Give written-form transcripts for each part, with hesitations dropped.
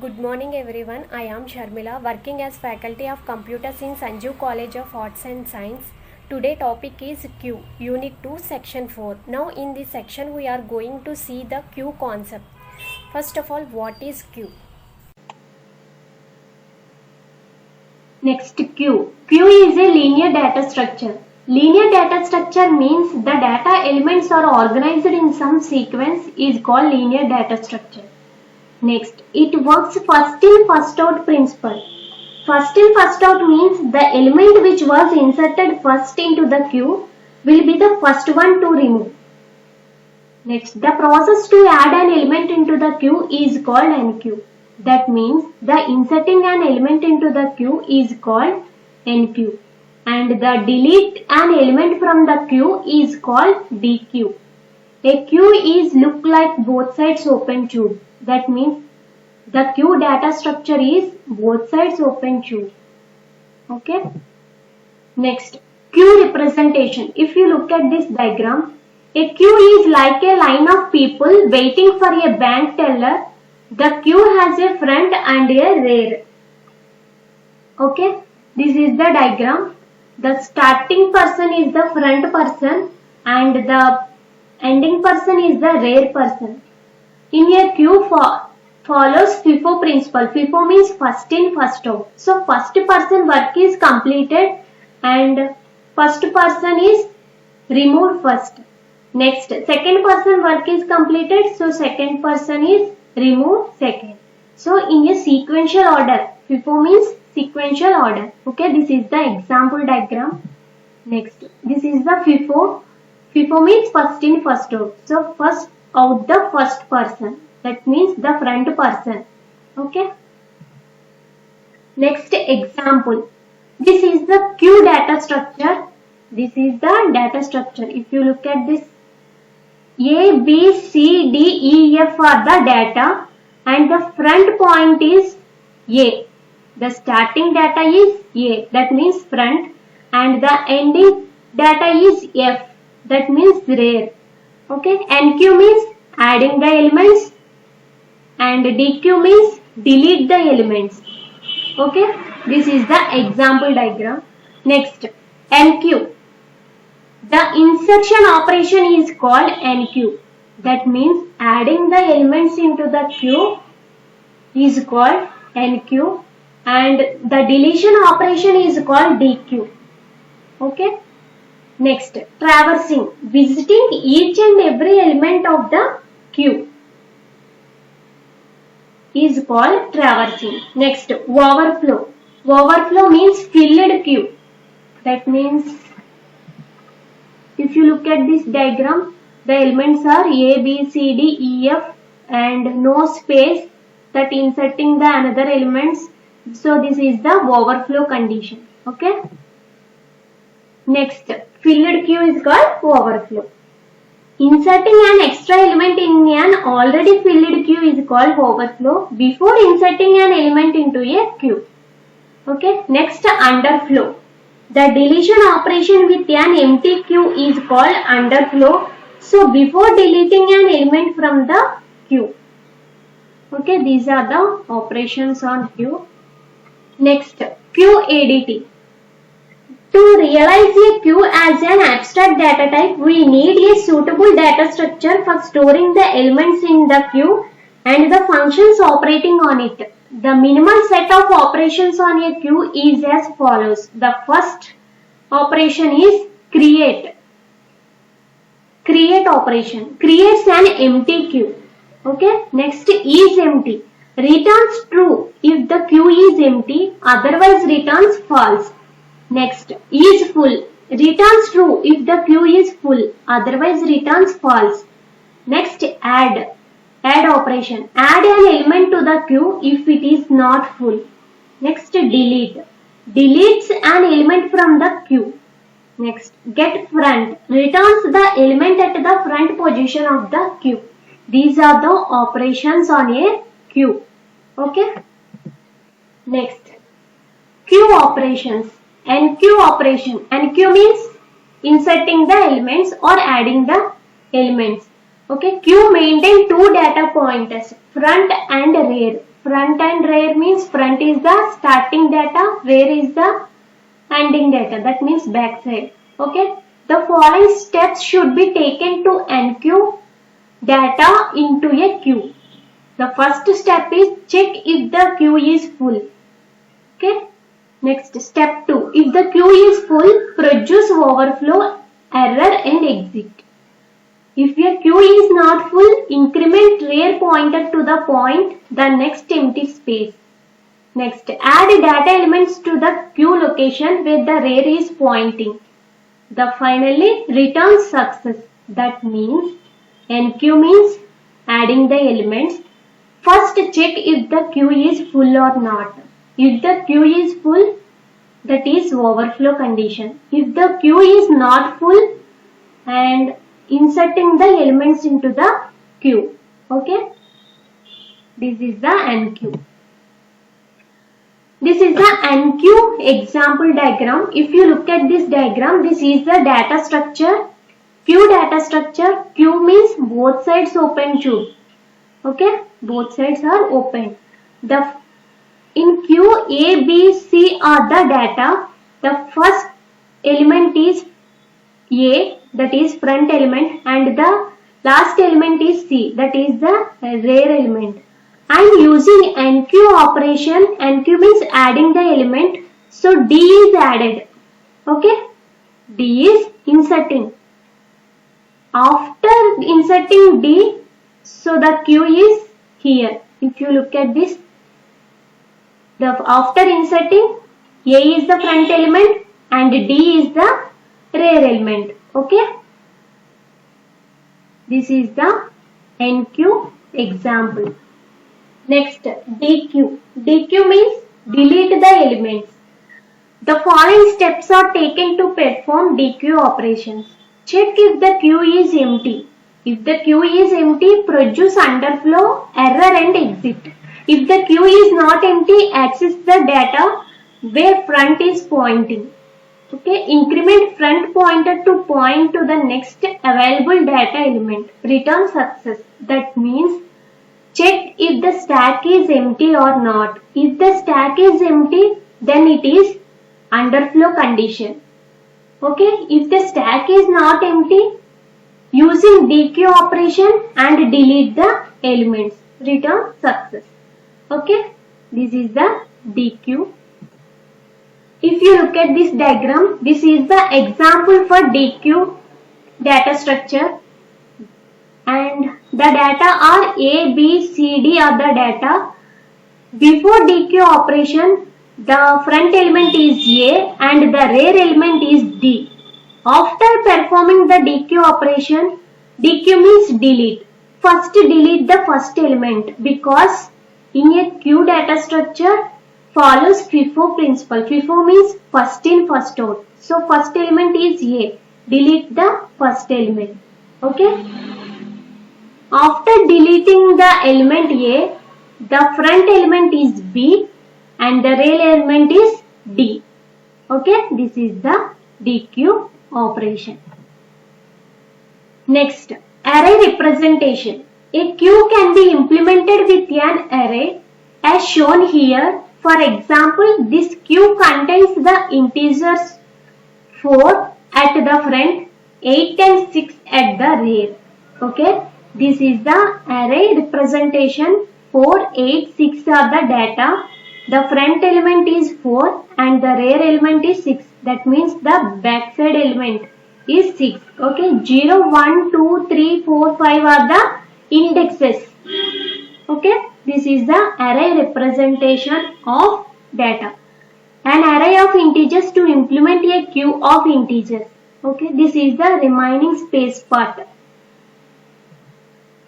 Good morning everyone. I am Sharmila working as faculty of computers in Sanjeev College of Arts and Science. Today topic is Q, Unit 2, Section 4. Now in this section we are going to see the Q concept. First of all, what is Q? Next, Q. Q is a linear data structure. Linear data structure means the data elements are organized in some sequence is called linear data structure. Next, it works first in first out principle. First in first out means the element which was inserted first into the queue will be the first one to remove. Next, the process to add an element into the queue is called NQ. That means the inserting an element into the queue is called NQ and the delete an element from the queue is called DQ. A queue is look like both sides open tube. That means the queue data structure is both sides open tube. Okay. Next, queue representation. If you look at this diagram, a queue is like a line of people waiting for a bank teller. The queue has a front and a rear. Okay. This is the diagram. The starting person is the front person and the ending person is the rear person. In a queue follows FIFO principle. FIFO means first in first out. So first person work is completed and first person is removed first. Next, second person work is completed, so second person is removed second. So in a sequential order, FIFO means sequential order. Okay, this is the example diagram. Next, this is the FIFO. FIFO means first in first out. So first out the first person. That means the front person. Okay. Next example. This is the queue data structure. This is the data structure. If you look at this, A, B, C, D, E, F are the data and the front point is A. The starting data is A. That means front and the ending data is F. That means rear. Okay. NQ means adding the elements and DQ means delete the elements. Okay. This is the example diagram. Next, NQ. The insertion operation is called NQ. That means adding the elements into the queue is called NQ and the deletion operation is called DQ. Okay. Next, traversing. Visiting each and every element of the queue is called traversing. Next, overflow. Overflow means filled queue. That means if you look at this diagram, the elements are A, B, C, D, E, F and no space that inserting the another elements. So this is the overflow condition. Okay. Next, filled queue is called overflow. Inserting an extra element in an already filled queue is called overflow before inserting an element into a queue. Okay. Next, underflow. The deletion operation with an empty queue is called underflow. So before deleting an element from the queue. Okay, these are the operations on queue. Next, queue ADT. To realize a queue as an abstract data type, we need a suitable data structure for storing the elements in the queue and the functions operating on it. The minimal set of operations on a queue is as follows. The first operation is create. Create operation creates an empty queue. Okay. Next is empty. Returns true if the queue is empty, otherwise returns false. Next is full. Returns true if the queue is full, otherwise returns false. Next, add. Add operation. Add an element to the queue if it is not full. Next, delete. Deletes an element from the queue. Next, get front. Returns the element at the front position of the queue. These are the operations on a queue. Okay. Next, queue operations. NQ operation. NQ means inserting the elements or adding the elements. Okay, queue maintain two data pointers, front and rear. Front and rear means front is the starting data, rear is the ending data. That means back side. Okay. The following steps should be taken to enqueue data into a queue. The first step is check if the queue is full. Okay. Next, step 2. If the queue is full, produce overflow, error and exit. If your queue is not full, increment rear pointer to the point, the next empty space. Next, add data elements to the queue location where the rear is pointing. The finally return success. That means enqueue means adding the elements. First check if the queue is full or not. If the queue is full, that is overflow condition. If the queue is not full, and inserting the elements into the queue. Okay. This is the enqueue. This is the enqueue example diagram. If you look at this diagram, this is the data structure. Queue data structure. Queue means both sides open tube. Okay. Both sides are open. In queue A, B, C are the data. The first element is A, that is front element, and the last element is C, that is the rear element. I am using enqueue operation. Enqueue means adding the element. So D is added. Okay. D is inserting. After inserting D, so the queue is here. If you look at this, after inserting, A is the front element and D is the rear element. Okay. This is the enqueue example. Next, dequeue. Dequeue means delete the elements. The following steps are taken to perform dequeue operations. Check if the queue is empty. If the queue is empty, produce underflow, error and exit. If the queue is not empty, access the data where front is pointing. Okay, increment front pointer to point to the next available data element. Return success. That means check if the stack is empty or not. If the stack is empty, then it is underflow condition. Okay, if the stack is not empty, using dequeue operation and delete the elements. Return success. Okay, this is the dequeue. If you look at this diagram, this is the example for dequeue data structure, and the data are A, B, C, D are the data. Before dequeue operation, the front element is A and the rear element is D. After performing the dequeue operation, dequeue means delete. First delete the first element, because in a queue data structure follows FIFO principle. FIFO means first in first out. So first element is A. Delete the first element. Okay. After deleting the element A, the front element is B and the rear element is D. Okay. This is the dequeue operation. Next, array representation. A queue can be implemented with an array as shown here. For example, this queue contains the integers 4 at the front, 8 and 6 at the rear. Okay, this is the array representation. 4, 8, 6 are the data. The front element is 4 and the rear element is 6. That means the backside element is 6. Okay, 0, 1, 2, 3, 4, 5 are the indexes. Okay, this is the array representation of data. An array of integers to implement a queue of integers. Okay, this is the remaining space part.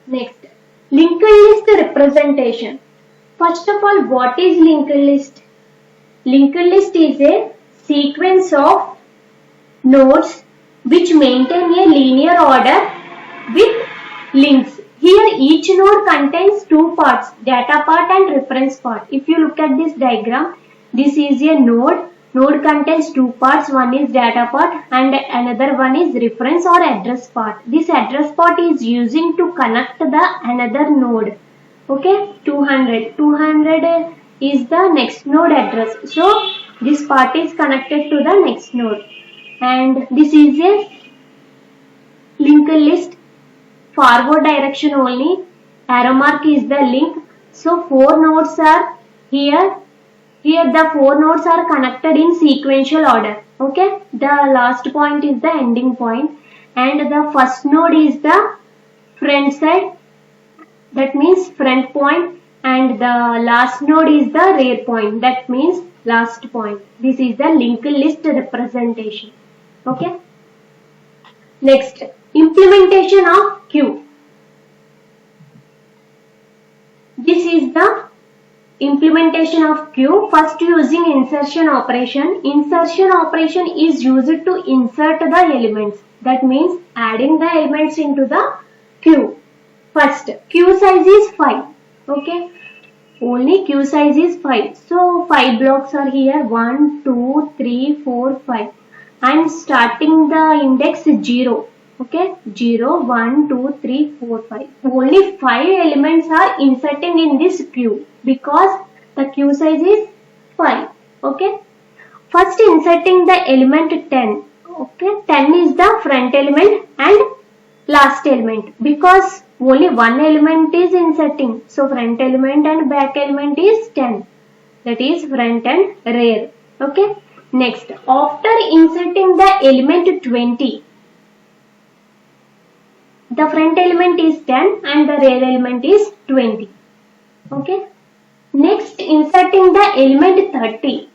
Next, linked list representation. First of all, what is linked list? Linked list is a sequence of nodes which maintain a linear order with links. Here each node contains two parts, data part and reference part. If you look at this diagram, this is a node. Node contains two parts, one is data part and another one is reference or address part. This address part is using to connect the another node. Okay, 200 is the next node address. So this part is connected to the next node, and this is a linked list, forward direction only. Arrow mark is the link. So 4 nodes are here. Here the 4 nodes are connected in sequential order. Okay, the last point is the ending point, and the first node is the front side, that means front point, and the last node is the rear point, that means last point. This is the linked list representation. Okay. Next, implementation of queue. This is the implementation of queue. First, using insertion operation. Insertion operation is used to insert the elements. That means adding the elements into the queue. First, queue size is 5. Okay. Only queue size is 5. So 5 blocks are here. 1, 2, 3, 4, 5. I am starting the index 0. Okay, 0, 1, 2, 3, 4, 5. Only 5 elements are inserting in this queue because the queue size is 5. Okay. First, inserting the element 10. Okay, 10 is the front element and last element because only one element is inserting. So front element and back element is 10. That is front and rear. Okay. Next, after inserting the element 20, the front element is 10 and the rear element is 20. Okay. Next, inserting the element 30.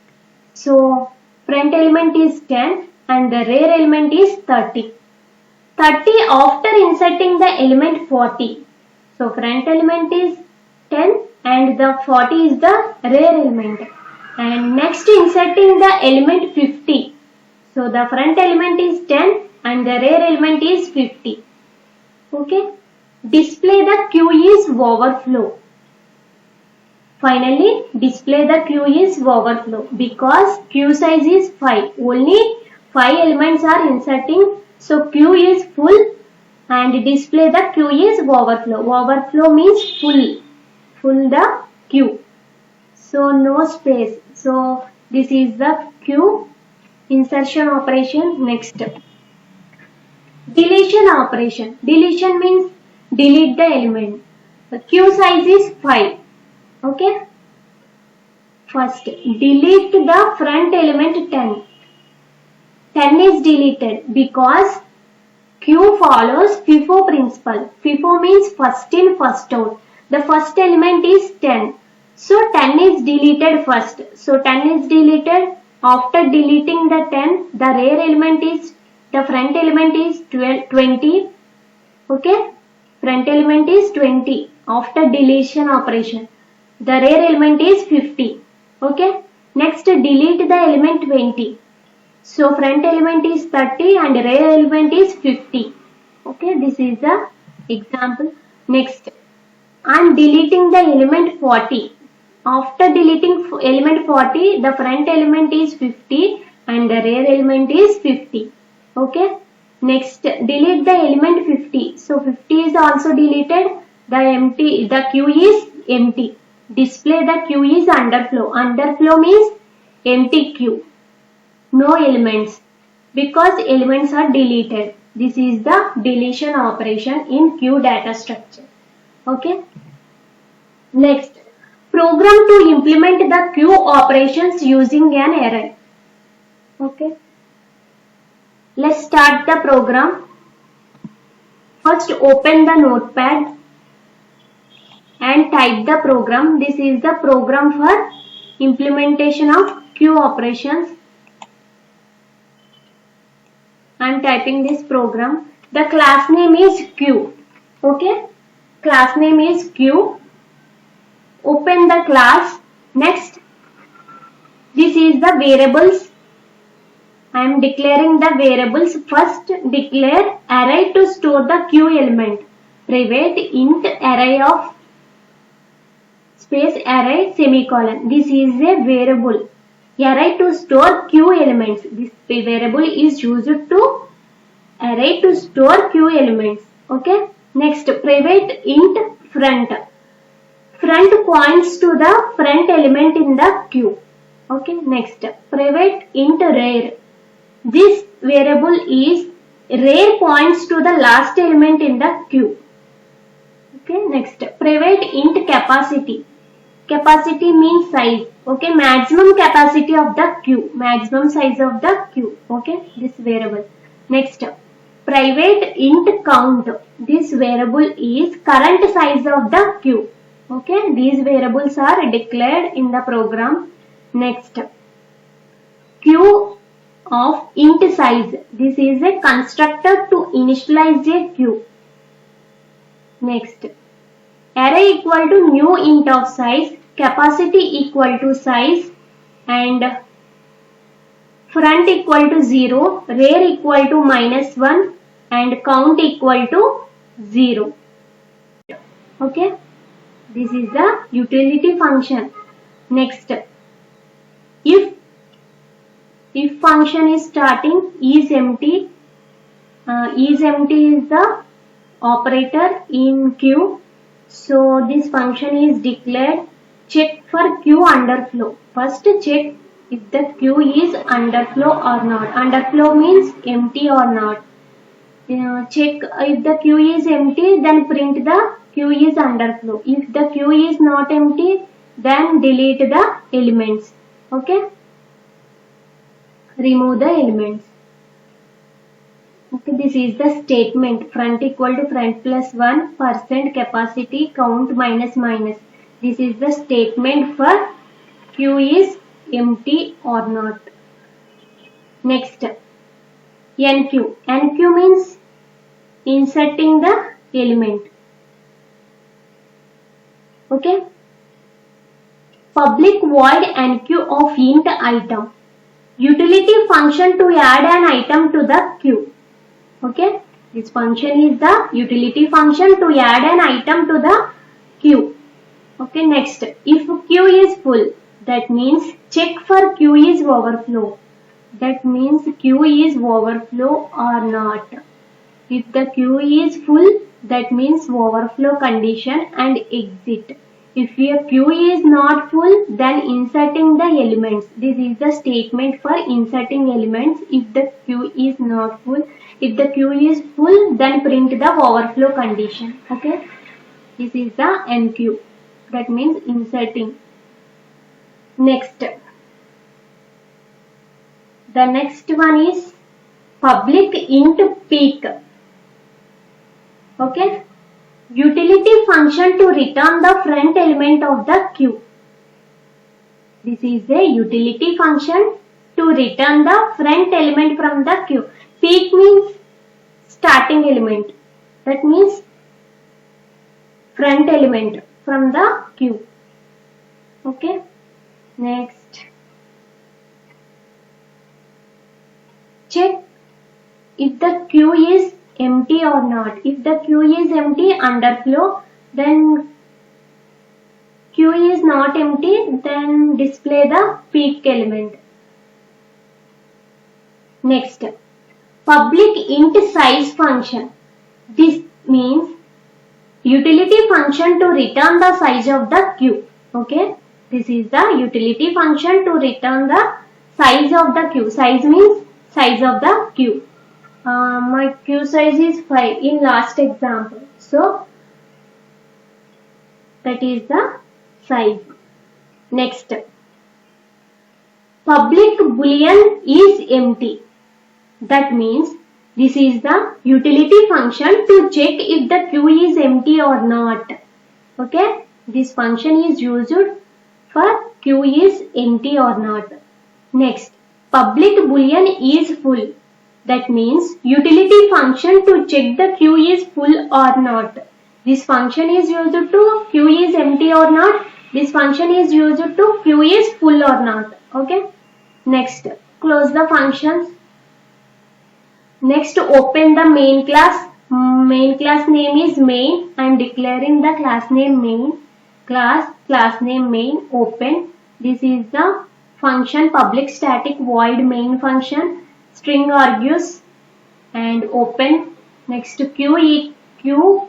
So, front element is 10 and the rear element is 30. 30 after inserting the element 40. So, front element is 10 and the 40 is the rear element. And next, inserting the element 50. So, the front element is 10 and the rear element is 50. Okay. Display the queue is overflow. Finally, display the queue is overflow because queue size is 5. Only 5 elements are inserting. So, queue is full and display the queue is overflow. Overflow means full. Full the queue. So, no space. So, this is the queue insertion operation. Next. Deletion operation. Deletion means delete the element. The queue size is 5. Okay. First, delete the front element 10. 10 is deleted because queue follows FIFO principle. FIFO means first in, first out. The first element is 10. So 10 is deleted first. So 10 is deleted. After deleting the 10, the rear element is, the front element is 20. Okay. Front element is 20 after deletion operation. The rear element is 50. Okay. Next, delete the element 20. So front element is 30 and rear element is 50. Okay. This is the example. Next, I am deleting the element 40. After deleting element 40, the front element is 50 and the rear element is 50. Okay. Next, delete the element 50. So 50 is also deleted. The queue is empty. Display the queue is underflow. Underflow means empty queue. No elements because elements are deleted. This is the deletion operation in queue data structure. Okay. Next, program to implement the queue operations using an array. Okay. Let's start the program. First, open the notepad and type the program. This is the program for implementation of queue operations. I am typing this program. The class name is queue. Okay. Class name is queue. Open the class. Next, this is the variables. I am declaring the variables. First, declare array to store the queue element. Private int array of space array semicolon. This is a variable. Array to store queue elements. This variable is used to array to store queue elements. Okay. Next, private int front. front points to the front element in the queue. Okay, next, private int rare. This variable is rare points to the last element in the queue. Okay, next, private int capacity. Capacity means size. Okay, maximum capacity of the queue, maximum size of the queue. Okay, this variable. Next, private int count. This variable is current size of the queue. Okay, these variables are declared in the program. Next, queue of int size. This is a constructor to initialize a queue. Next, array equal to new int of size, capacity equal to size, and front equal to 0, rare equal to -1, and count equal to 0. Okay, this is the utility function. Next, if function is starting is empty, is the operator in queue. So this function is declared check for queue underflow. First check if the queue is underflow or not. Underflow means empty or not. Check if the queue is empty, then print the queue is underflow. If the queue is not empty, then delete the elements. Okay, remove the elements. Okay, this is the statement, front equal to front plus 1, percent capacity, count minus minus. This is the statement for queue is empty or not. Next, NQ. NQ means inserting the element. Okay, public void NQ of int item. Utility function to add an item to the queue. Okay, this function is the utility function to add an item to the queue. Okay, next, if queue is full, that means check for queue is overflow. That means queue is overflow or not. If the queue is full, that means overflow condition and exit. If your queue is not full, then inserting the elements. This is the statement for inserting elements if the queue is not full. If the queue is full, then print the overflow condition. Okay, this is the NQ. That means inserting. Next, the next one is public int peak. Okay, utility function to return the front element of the queue. This is a utility function to return the front element from the queue. Peak means starting element. That means front element from the queue. Okay, next, check if the queue is empty or not. If the queue is empty, underflow, then queue is not empty, then display the peak element. Next, public int size function. This means utility function to return the size of the queue. Okay, this is the utility function to return the size of the queue. Size means size of the queue. My queue size is 5 in last example. So that is the size. Next, public boolean is empty. That means this is the utility function to check if the queue is empty or not. Okay, this function is used for queue is empty or not. Next, public boolean is full. That means utility function to check the queue is full or not. This function is used to queue is empty or not. This function is used to queue is full or not. Okay. Next, close the functions. Next, open the main class. Main class name is main. I am declaring the class name main. Class name main, open. This is the function public static void main function. String argues and open. Next, queue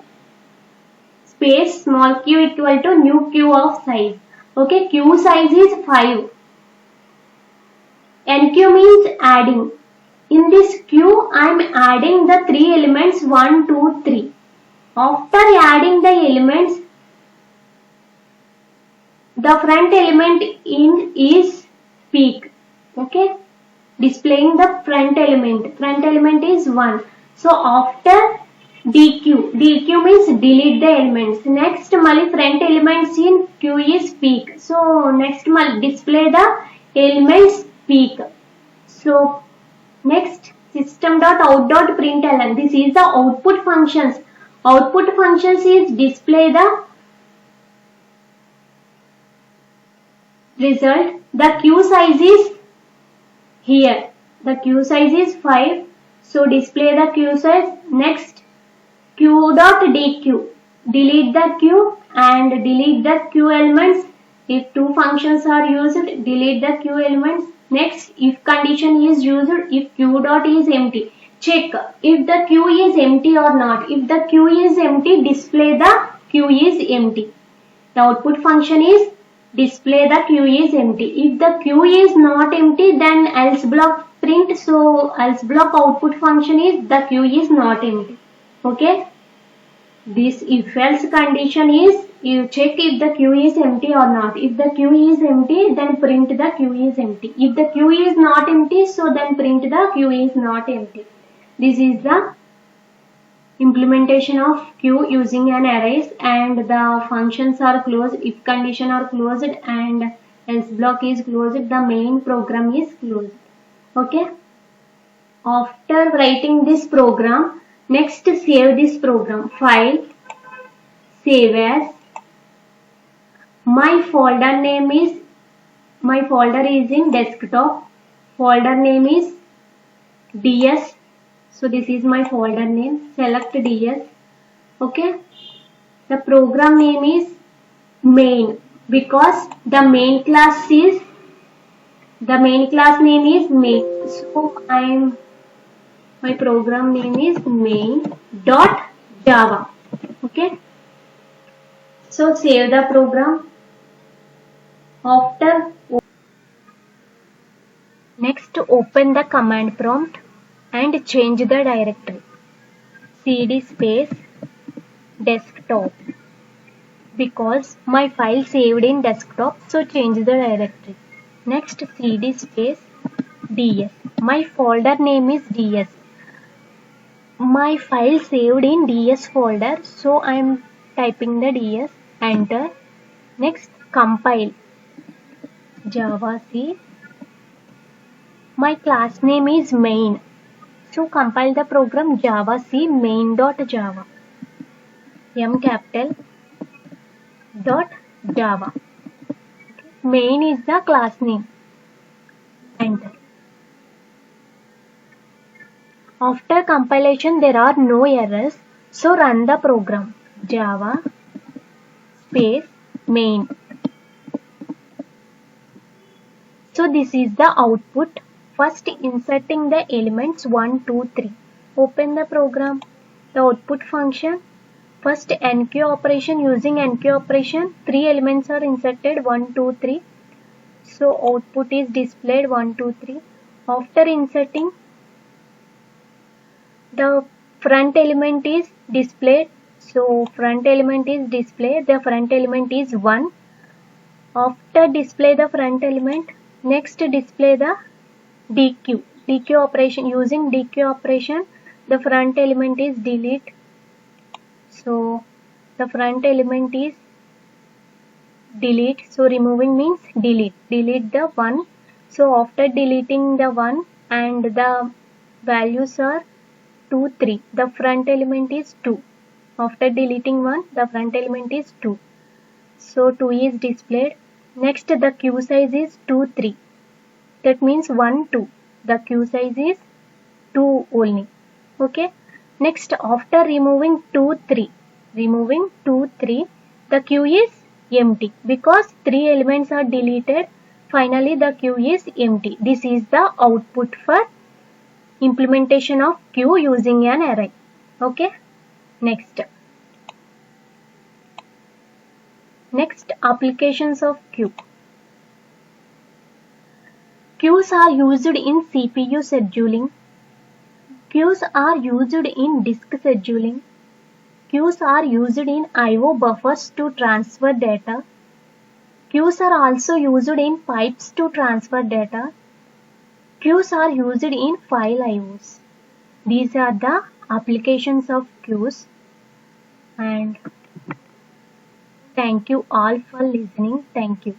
space small q equal to new q of size. Okay, q size is 5. NQ means adding. In this queue, I am adding the 3 elements 1, 2, 3. After adding the elements, the front element in is peak. Okay, displaying the front element. Front element is 1. So after DQ means delete the elements. Next, mali front elements in Q is peak. So next, mali display the elements peak. So next, system.out.println. This is the output functions. Output functions is display the result. The queue size is here. The queue size is 5. So display the queue size. Next, q.dq. Delete the queue and delete the queue elements. If two functions are used, delete the queue elements. Next, if condition is used, if q dot is empty. Check if the queue is empty or not. If the queue is empty, display the queue is empty. The output function is display the queue is empty. If the queue is not empty, then else block print. So else block output function is the queue is not empty. Okay. This if else condition is you check if the queue is empty or not. If the queue is empty, then print the queue is empty. If the queue is not empty, so then print the queue is not empty. This is the implementation of queue using an arrays, and the functions are closed. If condition are closed and else block is closed, the main program is closed. Okay. After writing this program, next save this program. File, save as. My folder is in desktop. Folder name is ds. So this is my folder name. Select ds. Okay. The program name is main, because the main class name is main. So my program name is main.java. Okay. So save the program. After next, open the command prompt and change the directory. cd space desktop, because my file saved in desktop, so change the directory. Next, cd space ds. My folder name is ds. My file saved in ds folder, so I am typing the ds. Enter. Next, compile. Java C. My class name is main, so compile the program Java C main.java. M capital dot Java. Main is the class name. Enter. After compilation, there are no errors, so run the program. Java space main. So this is the output. First, inserting the elements 1, 2, 3. Open the program. The output function. First, NQ operation. Using NQ operation, 3 elements are inserted 1, 2, 3. So output is displayed 1, 2, 3. After inserting, the front element is displayed. So front element is displayed. The front element is 1. After display the front element, next display the DQ operation. Using DQ operation, the front element is delete. So the front element is delete. So removing means delete. Delete the 1. So after deleting the 1 and the values are 2, 3. The front element is 2. After deleting 1, the front element is 2. So 2 is displayed. Next, the queue size is 2, 3. That means 1, 2. The queue size is 2 only. Okay. Next, after removing 2, 3. Removing 2, 3. The queue is empty. Because 3 elements are deleted, finally the queue is empty. This is the output for implementation of queue using an array. Okay. Next. Next, applications of queue. Queues are used in CPU scheduling. Queues are used in disk scheduling. Queues are used in I/O buffers to transfer data. Queues are also used in pipes to transfer data. Queues are used in file I/Os. These are the applications of queues. And thank you all for listening. Thank you.